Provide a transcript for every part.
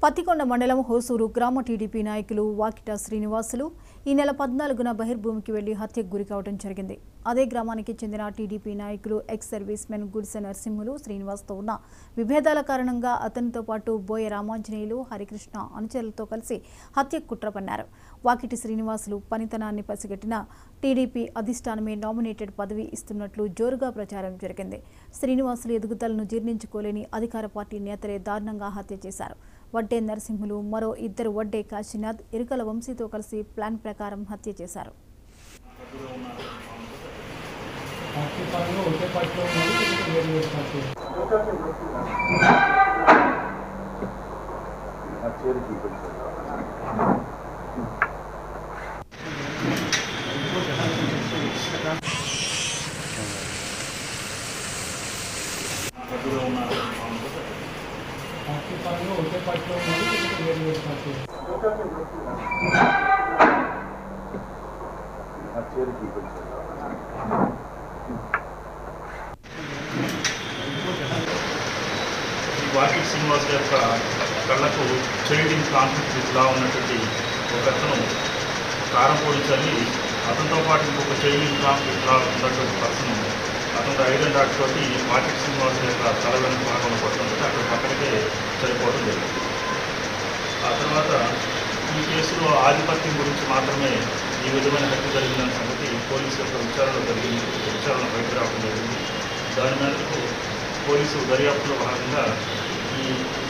పత్తికొండ మండలం హోసూరు గ్రామ టీడీపీ నాయకులు వాకిట శ్రీనివాసులు ఈ నెల 14న బహిర్భూమికి వెళ్లి హత్యకు గురి కావడం జరిగింది. అదే గ్రామానికి చెందిన టీడీపీ నాయకులు ఎక్స్ సర్వీస్ మెన్ గుడిసె నరసింహులు శ్రీనివాస్తో ఉన్న విభేదాల కారణంగా అతనితో పాటు బోయ రామాంజనేయులు హరికృష్ణ అనుచరులతో కలిసి హత్యకు కుట్ర పన్నారు. వాకిటి శ్రీనివాసులు పనితనాన్ని పసిగట్టిన టీడీపీ అధిష్టానమే నామినేటెడ్ పదవి ఇస్తున్నట్లు జోరుగా ప్రచారం జరిగింది. శ్రీనివాసులు ఎదుగుదలను జీర్ణించుకోలేని అధికార పార్టీ నేతలే దారుణంగా హత్య చేశారు. వడ్డే నరసింహులు మరో ఇద్దరు వడ్డే కాశీనాథ్ ఇరుకల వంశీతో కలిసి ప్లాన్ ప్రకారం హత్య చేశారు. వాకిట్ శ్రీనివాస్ యొక్క కళ్ళకు చైల్డింగ్ కాన్ఫ్లిక్ట్ ఇట్లా ఉన్నటువంటి ఒక అతను కారంపొడి చల్లి అతనితో పాటు ఇంకొక చైల్డింగ్ కాన్ఫ్లిక్ట్ లా ఉన్నటువంటి పర్సన్ అతను ఐరన్ డాట్ తోటి వాకిట్ శ్రీనివాస్ యొక్క తల వెనుక భాగంలో పడుతుంటే అక్కడ పక్కనకే చనిపోవడం జరిగింది. ఆ తర్వాత ఈ కేసులో ఆధిపత్యం గురించి మాత్రమే ఈ విధమైన హత్య జరిగిందన్న సంగతి పోలీసు యొక్క విచారణ బయట రావడం జరిగింది. దాని మేరకు పోలీసు దర్యాప్తులో భాగంగా ఈ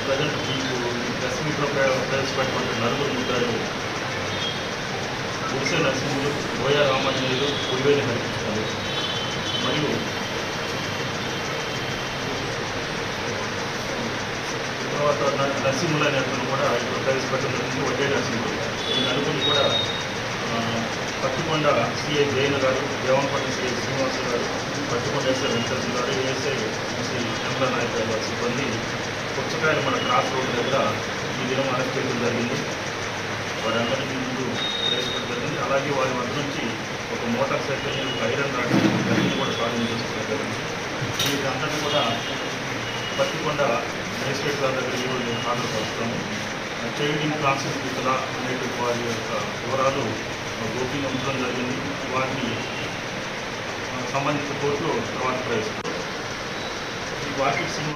ప్రజెంట్ మీకు ప్రెస్ మీట్లో ప్రవేశపెట్టినటువంటి నలుగురు ముద్దారు గుడిసె నరసింహులు, బోయ రామాంజనేయులు, పులివేలి హరికృష్ణులు మరియు తర్వాత నరసింహులు అనేటువంటి కూడా ఇప్పుడు ప్రవేశపెట్టడం జరిగింది. వడ్డే నరసింహులు ఈ నలుగురిని కూడా పత్తికొండ సిఐ జైన్ గారు, దేవంపల్లి సిఐ శ్రీనివాసు గారు, పత్తికొండ ఎస్ఐ వెంకటేశ్వర గారు, ఏఎస్ఐ శ్రీ చంద్ర నాయక్ గారు సిబ్బంది పుచ్చకాయలు మన క్రాస్ రోడ్ దగ్గర ఈ దినం అరెస్ట్ చేయడం జరిగింది. వారందరికీ ముందు ప్రవేశపెట్టడం జరిగింది. అలాగే వారి వద్ద నుంచి ఒక మోటార్ సైకిల్ని, ఒక ఐరన్ రాడ్ గన్నిని కూడా స్వాధీనం చేసుకోవడం జరిగింది. వీరందరినీ కూడా పత్తికొండ మేజిస్ట్రేట్ గారి దగ్గర ఈరోజు హాజరుపరుస్తాము. చైల్డింగ్ కాన్సెప్ట్ ఇతర అనేటువంటి వారి యొక్క వివరాలు గోప్యంగా ఉంచడం జరిగింది. వారిని సంబంధిత కోర్టులో తర్వాత ప్రవేశిస్తారు. ఈ వాకిట్ సినిమా